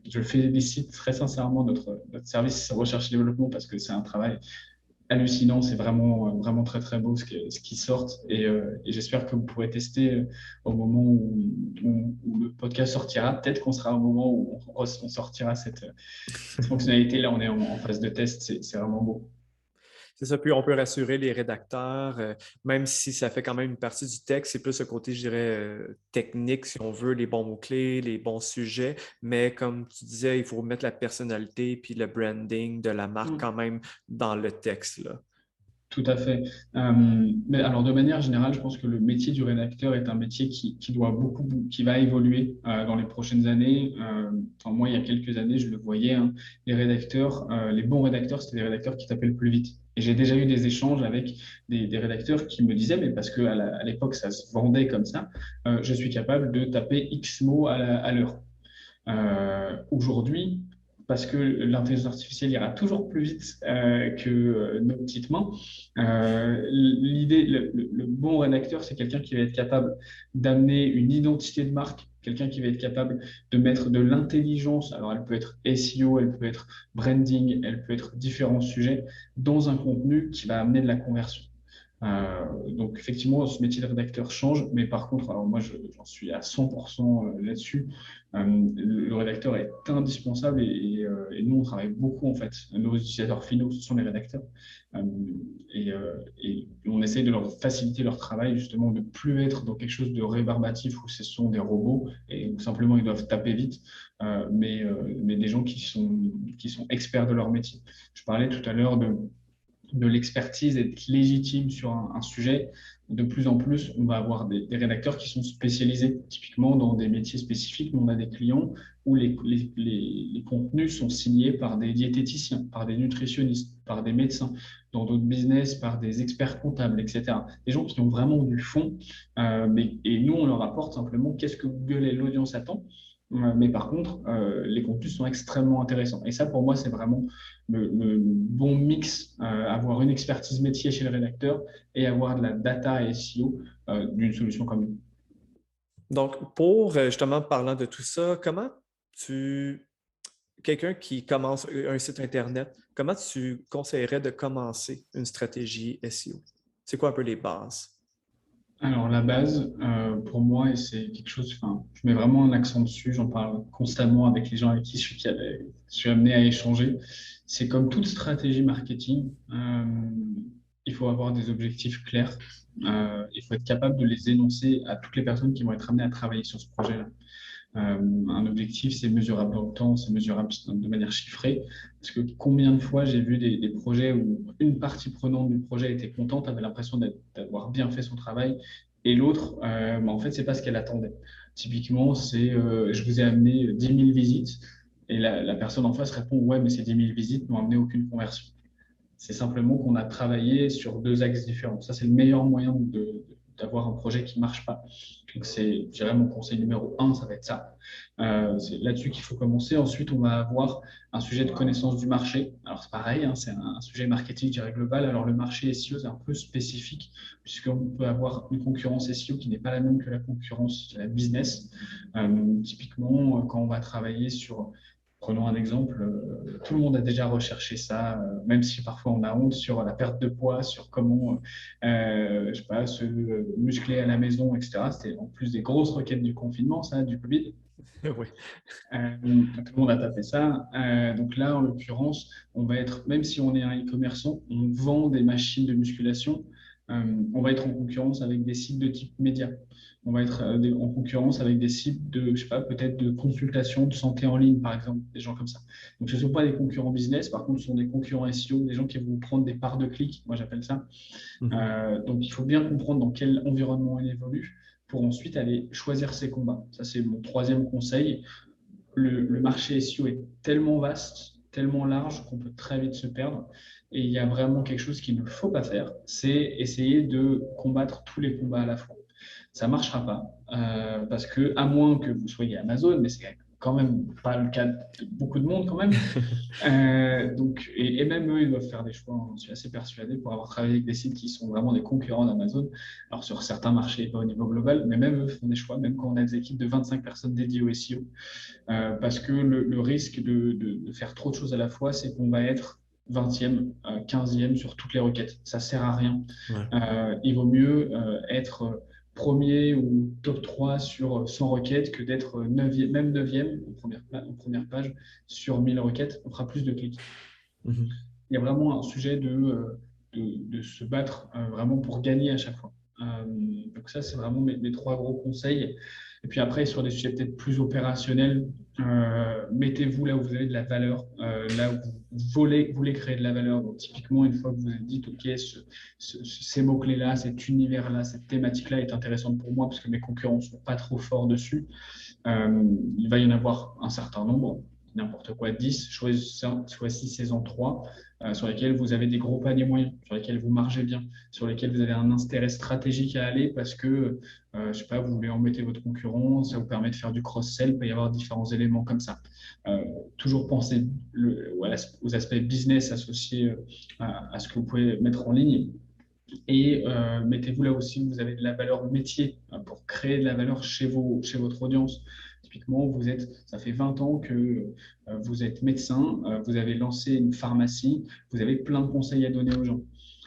je félicite très sincèrement notre service recherche et développement parce que c'est un travail hallucinant. C'est vraiment, vraiment très, très beau ce qui sort. Et j'espère que vous pourrez tester au moment où le podcast sortira. Peut-être qu'on sera au moment où on sortira cette fonctionnalité. Là, on est en phase de test. C'est vraiment beau. C'est ça, puis on peut rassurer les rédacteurs, même si ça fait quand même une partie du texte, c'est plus le côté, je dirais, technique, si on veut, les bons mots-clés, les bons sujets, mais comme tu disais, il faut mettre la personnalité puis le branding de la marque quand même dans le texte, là. Tout à fait. Mais alors, de manière générale, je pense que le métier du rédacteur est un métier qui doit qui va évoluer dans les prochaines années. Enfin, moi, il y a quelques années, je le voyais, hein, les rédacteurs, les bons rédacteurs, c'était des rédacteurs qui tapaient le plus vite. Et j'ai déjà eu des échanges avec des rédacteurs qui me disaient, mais parce qu'à l'époque, ça se vendait comme ça, je suis capable de taper X mots à l'heure. Aujourd'hui, parce que l'intelligence artificielle ira toujours plus vite que nos petites mains. Le bon rédacteur, c'est quelqu'un qui va être capable d'amener une identité de marque, quelqu'un qui va être capable de mettre de l'intelligence. Alors, elle peut être SEO, elle peut être branding, elle peut être différents sujets dans un contenu qui va amener de la conversion. Donc effectivement, ce métier de rédacteur change, mais par contre, alors moi j'en suis à 100% là-dessus. Le rédacteur est indispensable et nous on travaille beaucoup en fait. Nos utilisateurs finaux, ce sont les rédacteurs. Euh, et on essaye de leur faciliter leur travail, justement, de plus être dans quelque chose de rébarbatif où ce sont des robots et où simplement ils doivent taper vite, mais des gens qui sont experts de leur métier. Je parlais tout à l'heure de l'expertise, être légitime sur un sujet. De plus en plus, on va avoir des rédacteurs qui sont spécialisés, typiquement dans des métiers spécifiques. On a des clients où les contenus sont signés par des diététiciens, par des nutritionnistes, par des médecins, dans d'autres business, par des experts comptables, etc. Des gens qui ont vraiment du fond, et nous, on leur apporte simplement qu'est-ce que Google et l'audience attend. Mais par contre, les contenus sont extrêmement intéressants. Et ça, pour moi, c'est vraiment le bon mix, avoir une expertise métier chez le rédacteur et avoir de la data et SEO d'une solution comme nous. Donc, pour justement parlant de tout ça, quelqu'un qui commence un site Internet, comment tu conseillerais de commencer une stratégie SEO? C'est quoi un peu les bases? Alors, la base, pour moi, et c'est quelque chose, enfin, je mets vraiment un accent dessus, j'en parle constamment avec les gens avec qui je suis amené à échanger. C'est comme toute stratégie marketing, il faut avoir des objectifs clairs. Il faut être capable de les énoncer à toutes les personnes qui vont être amenées à travailler sur ce projet-là. Un objectif, c'est mesurable dans le temps, c'est mesurable de manière chiffrée. Parce que combien de fois j'ai vu des projets où une partie prenante du projet était contente, avait l'impression d'avoir bien fait son travail, et l'autre, en fait, c'est pas ce qu'elle attendait. Typiquement, c'est je vous ai amené 10 000 visites, et la personne en face répond, ouais, mais ces 10 000 visites n'ont amené aucune conversion. C'est simplement qu'on a travaillé sur deux axes différents. Ça, c'est le meilleur moyen d'avoir un projet qui ne marche pas. Donc, je dirais, mon conseil numéro un, ça va être ça. C'est là-dessus qu'il faut commencer. Ensuite, on va avoir un sujet de connaissance du marché. Alors, c'est pareil, hein, c'est un sujet marketing, je dirais, global. Alors, le marché SEO, c'est un peu spécifique, puisqu'on peut avoir une concurrence SEO qui n'est pas la même que la concurrence de la business. Typiquement, quand on va travailler sur prenons un exemple, tout le monde a déjà recherché ça, même si parfois on a honte sur la perte de poids, sur comment je sais pas, se muscler à la maison, etc. C'était en plus des grosses requêtes du confinement, ça, du Covid. Oui. Tout le monde a tapé ça. Donc là, en l'occurrence, on va être, même si on est un e-commerçant, on vend des machines de musculation. On va être en concurrence avec des sites de type média. On va être en concurrence avec des sites de, je sais pas, peut-être de consultation de santé en ligne, par exemple, des gens comme ça. Donc, ce ne sont pas des concurrents business, par contre, ce sont des concurrents SEO, des gens qui vont prendre des parts de clics, moi j'appelle ça. Donc, il faut bien comprendre dans quel environnement on évolue pour ensuite aller choisir ses combats. Ça, c'est mon troisième conseil. Le marché SEO est tellement vaste, tellement large qu'on peut très vite se perdre. Et il y a vraiment quelque chose qu'il ne faut pas faire, c'est essayer de combattre tous les combats à la fois. Ça ne marchera pas, parce que, à moins que vous soyez Amazon, mais c'est quand même pas le cas de beaucoup de monde quand même. Donc, et même eux, ils doivent faire des choix, hein. Je suis assez persuadé pour avoir travaillé avec des sites qui sont vraiment des concurrents d'Amazon. Alors sur certains marchés, pas au niveau global, mais même eux font des choix, même quand on a des équipes de 25 personnes dédiées au SEO. Parce que le risque de faire trop de choses à la fois, c'est qu'on va être 20e, 15e sur toutes les requêtes. Ça ne sert à rien. Ouais. Il vaut mieux être premier ou top 3 sur 100 requêtes que d'être 9e, même 9e en première page sur 1000 requêtes. On fera plus de clics. Mhm. Il y a vraiment un sujet de se battre vraiment pour gagner à chaque fois. Donc ça, c'est vraiment mes trois gros conseils. Et puis après, sur des sujets peut-être plus opérationnels, mettez-vous là où vous avez de la valeur, là où vous voulez créer de la valeur. Donc typiquement, une fois que vous vous dites, OK, ces mots-clés-là, cet univers-là, cette thématique-là est intéressante pour moi parce que mes concurrents ne sont pas trop forts dessus, il va y en avoir un certain nombre, n'importe quoi, 10, choisissez-en 3 sur lesquels vous avez des gros paniers moyens, sur lesquels vous margez bien, sur lesquels vous avez un intérêt stratégique à aller parce que, je sais pas, vous voulez embêter votre concurrent, ça vous permet de faire du cross-sell, il peut y avoir différents éléments comme ça. Toujours penser aux aspects business associés à ce que vous pouvez mettre en ligne. Et mettez-vous là aussi où vous avez de la valeur métier pour créer de la valeur chez votre audience. Typiquement, ça fait 20 ans que vous êtes médecin, vous avez lancé une pharmacie, vous avez plein de conseils à donner aux gens.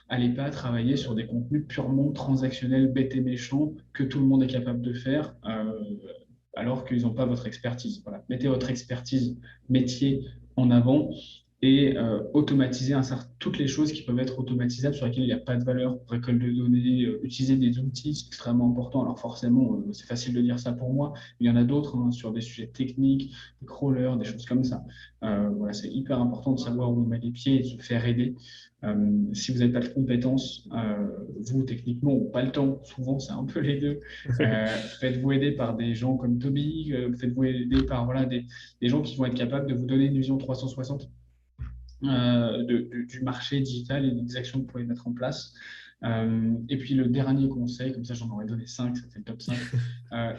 Allez pas travailler sur des contenus purement transactionnels, bêtes et méchants, que tout le monde est capable de faire, alors qu'ils n'ont pas votre expertise. Voilà. Mettez votre expertise métier en avant et automatiser toutes les choses qui peuvent être automatisables sur lesquelles il n'y a pas de valeur, récolte de données, utiliser des outils, c'est extrêmement important. Alors forcément, c'est facile de dire ça pour moi, mais il y en a d'autres sur des sujets techniques, des crawlers, des choses comme ça. Voilà, c'est hyper important de savoir où on met les pieds et de se faire aider. Si vous n'avez pas de compétences, vous, techniquement, ou pas le temps, souvent c'est un peu les deux, faites-vous aider par des gens comme Toby, faites-vous aider par des gens qui vont être capables de vous donner une vision 360 du marché digital et des actions que vous pouvez mettre en place. Et puis le dernier conseil, comme ça j'en aurais donné 5, ça fait le top 5,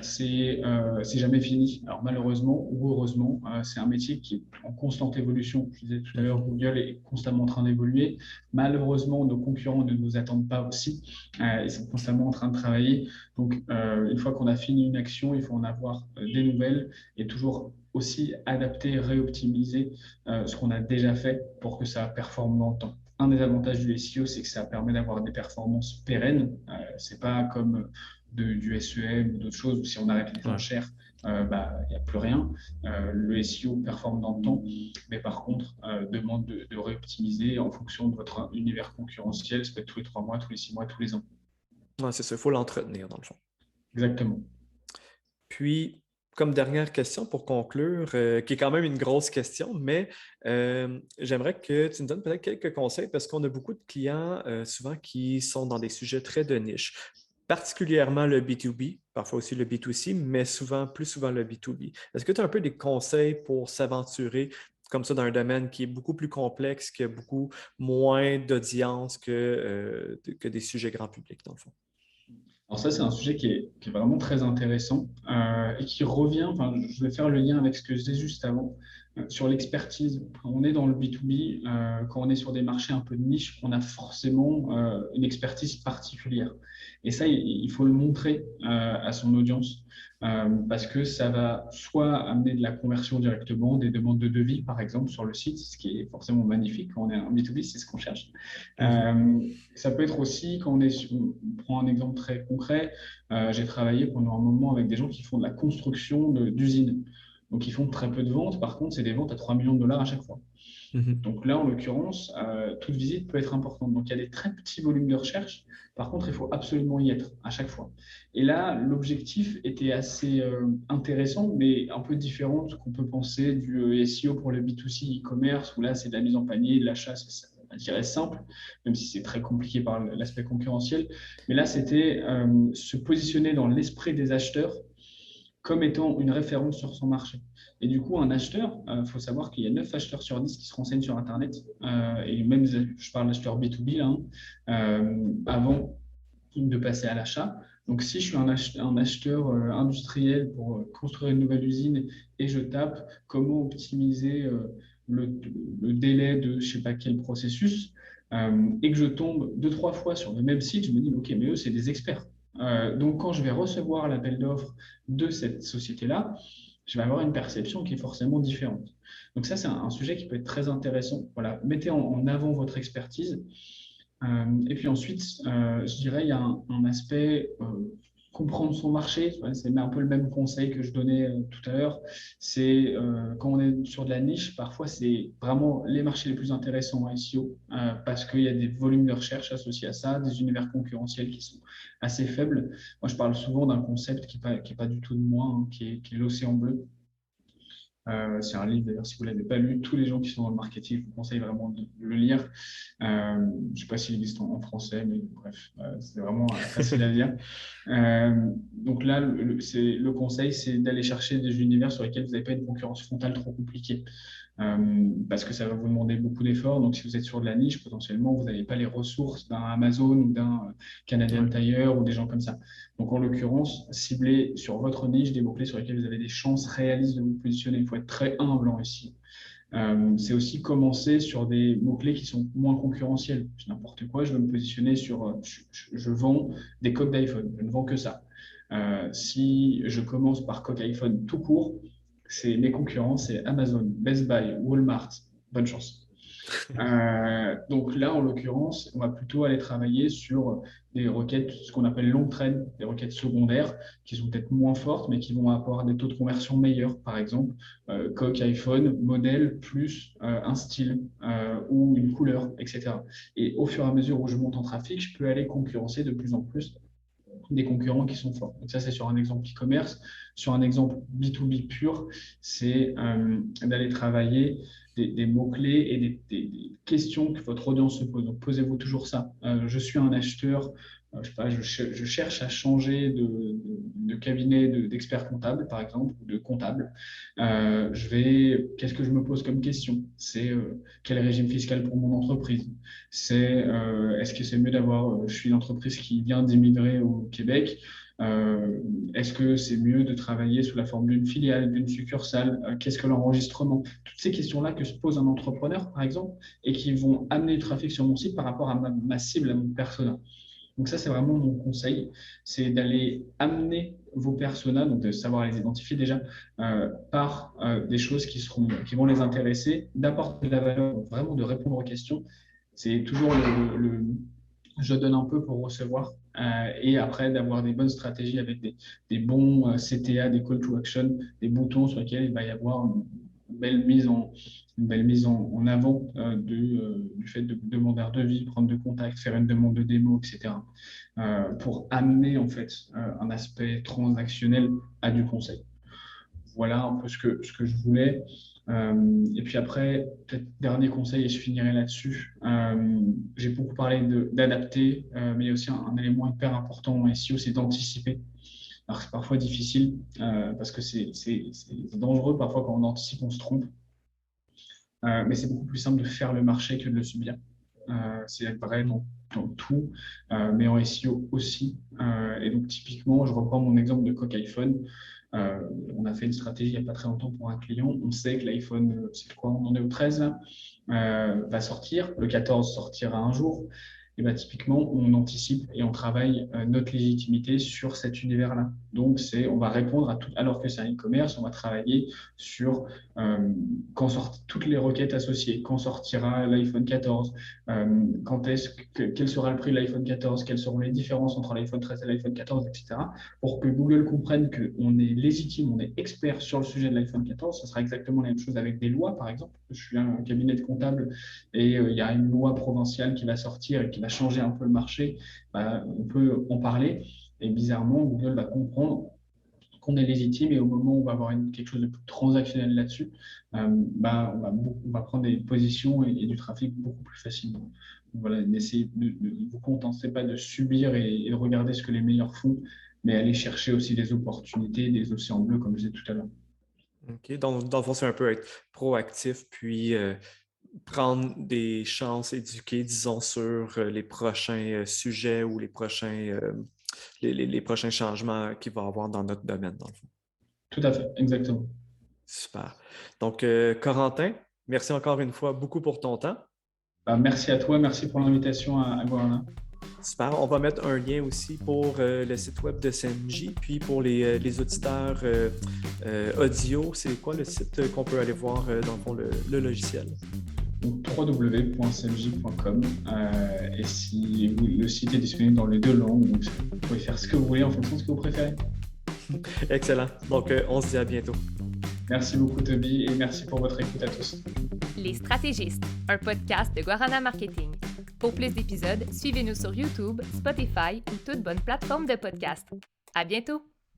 c'est jamais fini. Alors malheureusement ou heureusement, c'est un métier qui est en constante évolution. Je disais tout à l'heure, Google est constamment en train d'évoluer. Malheureusement, nos concurrents ne nous attendent pas aussi. Ils sont constamment en train de travailler. Donc une fois qu'on a fini une action, il faut en avoir des nouvelles et toujours aussi adapter, réoptimiser ce qu'on a déjà fait pour que ça performe dans le temps. Un des avantages du SEO, c'est que ça permet d'avoir des performances pérennes. Ce n'est pas comme du SEM ou d'autres choses où si on arrête les enchères, il n'y a plus rien. Le SEO performe dans le temps, mais par contre, demande de réoptimiser en fonction de votre univers concurrentiel. Ça peut être tous les 3 mois, tous les 6 mois, tous les ans. Ouais, c'est ça, il faut l'entretenir dans le fond. Exactement. Puis, comme dernière question pour conclure, qui est quand même une grosse question, mais j'aimerais que tu nous donnes peut-être quelques conseils parce qu'on a beaucoup de clients souvent qui sont dans des sujets très de niche, particulièrement le B2B, parfois aussi le B2C, mais plus souvent le B2B. Est-ce que tu as un peu des conseils pour s'aventurer comme ça dans un domaine qui est beaucoup plus complexe, qui a beaucoup moins d'audience que des sujets grand public, dans le fond? Alors ça, c'est un sujet qui est vraiment très intéressant et qui revient, enfin, je vais faire le lien avec ce que je disais juste avant, sur l'expertise. Quand on est dans le B2B, quand on est sur des marchés un peu de niche, on a forcément une expertise particulière. Et ça, il faut le montrer à son audience parce que ça va soit amener de la conversion directement, des demandes de devis, par exemple, sur le site, ce qui est forcément magnifique quand on est un B2B, c'est ce qu'on cherche. Ça peut être aussi, quand on prend un exemple très concret, j'ai travaillé pendant un moment avec des gens qui font de la construction d'usines. Donc, ils font très peu de ventes. Par contre, c'est des ventes à 3 millions de dollars à chaque fois. Mhm. Donc là, en l'occurrence, toute visite peut être importante. Donc il y a des très petits volumes de recherche. Par contre, il faut absolument y être à chaque fois. Et là, l'objectif était assez intéressant, mais un peu différent de ce qu'on peut penser du SEO pour le B2C e-commerce, où là, c'est de la mise en panier, de l'achat, je dirais simple, même si c'est très compliqué par l'aspect concurrentiel. Mais là, c'était se positionner dans l'esprit des acheteurs comme étant une référence sur son marché. Et du coup, un acheteur, il faut savoir qu'il y a 9 acheteurs sur 10 qui se renseignent sur Internet, et même, je parle d'acheteur B2B, là, avant de passer à l'achat. Donc, si je suis un acheteur industriel pour construire une nouvelle usine et je tape comment optimiser le délai de je ne sais pas quel processus, et que je tombe 2, 3 fois sur le même site, je me dis, OK, mais eux, c'est des experts. Donc, quand je vais recevoir l'appel d'offres de cette société-là, je vais avoir une perception qui est forcément différente. Donc ça, c'est un sujet qui peut être très intéressant. Voilà, mettez en avant votre expertise. Et puis ensuite, je dirais, il y a un aspect comprendre son marché. C'est un peu le même conseil que je donnais tout à l'heure. C'est quand on est sur de la niche, parfois c'est vraiment les marchés les plus intéressants en SEO parce qu'il y a des volumes de recherche associés à ça, des univers concurrentiels qui sont assez faibles. Moi, je parle souvent d'un concept qui n'est pas du tout de moi, hein, qui est l'océan bleu. C'est un livre, d'ailleurs, si vous ne l'avez pas lu, tous les gens qui sont dans le marketing, je vous conseille vraiment de le lire. Je ne sais pas s'il existe en français, mais bref, c'est vraiment facile à lire. Donc là, le conseil, c'est d'aller chercher des univers sur lesquels vous n'avez pas une concurrence frontale trop compliquée. Parce que ça va vous demander beaucoup d'efforts. Donc, si vous êtes sur de la niche, potentiellement, vous n'avez pas les ressources d'un Amazon ou d'un Canadian Ouais. Tire ou des gens comme ça. Donc, en l'occurrence, ciblez sur votre niche des mots-clés sur lesquels vous avez des chances réalistes de vous positionner. Il faut être très humble en ici. C'est aussi commencer sur des mots-clés qui sont moins concurrentiels. N'importe quoi, je veux me positionner sur je vends des coques d'iPhone, je ne vends que ça. Si je commence par coque iPhone tout court, c'est mes concurrents, c'est Amazon, Best Buy, Walmart. Bonne chance. Donc là, en l'occurrence, on va plutôt aller travailler sur des requêtes, ce qu'on appelle long train, des requêtes secondaires, qui sont peut-être moins fortes, mais qui vont avoir des taux de conversion meilleurs. Par exemple, coque iPhone, modèle plus un style ou une couleur, etc. Et au fur et à mesure où je monte en trafic, je peux aller concurrencer de plus en plus des concurrents qui sont forts. Donc ça, c'est sur un exemple e-commerce. Sur un exemple B2B pur, c'est d'aller travailler des mots-clés et des questions que votre audience se pose. Donc, posez-vous toujours ça. Je suis un acheteur, je sais pas, je cherche à changer de cabinet d'expert comptable, par exemple, ou de comptable. Qu'est-ce que je me pose comme question? C'est quel régime fiscal pour mon entreprise? C'est est-ce que c'est mieux d'avoir, je suis une entreprise qui vient d'immigrer au Québec, est-ce que c'est mieux de travailler sous la forme d'une filiale, d'une succursale, qu'est-ce que l'enregistrement? Toutes ces questions-là que se pose un entrepreneur, par exemple, et qui vont amener du trafic sur mon site par rapport à ma cible, à mon persona. Donc ça, c'est vraiment mon conseil, c'est d'aller amener vos personas, donc de savoir les identifier déjà, par des choses qui vont les intéresser, d'apporter de la valeur, donc vraiment de répondre aux questions. C'est toujours je donne un peu pour recevoir. Et après, d'avoir des bonnes stratégies avec des bons CTA, des call to action, des boutons sur lesquels il va y avoir une belle mise en avant du fait de demander un devis, prendre de contact, faire une demande de démo, etc. Pour amener en fait un aspect transactionnel à du conseil. Voilà un peu ce que je voulais. Et puis après, peut-être dernier conseil, et je finirai là-dessus. J'ai beaucoup parlé d'adapter, mais il y a aussi un élément hyper important en SEO, c'est d'anticiper. Alors c'est parfois difficile parce que c'est dangereux parfois quand on anticipe, on se trompe. Mais c'est beaucoup plus simple de faire le marché que de le subir. C'est vrai dans tout, mais en SEO aussi. Et donc typiquement, je reprends mon exemple de coque iPhone. On a fait une stratégie il n'y a pas très longtemps pour un client. On sait que l'iPhone, c'est quoi? On en est au 13 là, va sortir. Le 14 sortira un jour. et ben, typiquement, on anticipe et on travaille notre légitimité sur cet univers-là. Donc, on va répondre à tout, alors que c'est un e-commerce, on va travailler sur quand sortent toutes les requêtes associées, quand sortira l'iPhone 14, quel sera le prix de l'iPhone 14, quelles seront les différences entre l'iPhone 13 et l'iPhone 14, etc. Pour que Google comprenne qu'on est légitime, on est expert sur le sujet de l'iPhone 14. Ce sera exactement la même chose avec des lois, par exemple. Je suis un cabinet de comptables et il y a une loi provinciale qui va sortir et qui va changer un peu le marché. On peut en parler et bizarrement, Google va comprendre qu'on est légitime et au moment où on va avoir quelque chose de plus transactionnel là-dessus, on va prendre des positions et du trafic beaucoup plus facilement. Donc, voilà, n'essayez de vous contenter pas de subir et de regarder ce que les meilleurs font, mais aller chercher aussi des opportunités, des océans bleus, comme je disais tout à l'heure. OK. Donc, dans le fond, c'est un peu être proactif, puis prendre des chances éduquées, disons, sur les prochains sujets ou les prochains changements qu'il va y avoir dans notre domaine, dans le fond. Tout à fait, exactement. Super. Donc, Corentin, merci encore une fois beaucoup pour ton temps. Merci à toi, merci pour l'invitation à Guarana. Super. On va mettre un lien aussi pour le site web de CMJ, puis pour les auditeurs audio, c'est quoi le site qu'on peut aller voir dans le fond, le logiciel? Donc www.cmj.com et le site est disponible dans les 2 langues, donc vous pouvez faire ce que vous voulez en fonction de ce que vous préférez. Excellent. Donc, on se dit à bientôt. Merci beaucoup, Toby, et merci pour votre écoute à tous. Les Stratégistes, un podcast de Guarana Marketing. Pour plus d'épisodes, suivez-nous sur YouTube, Spotify ou toute bonne plateforme de podcast. À bientôt!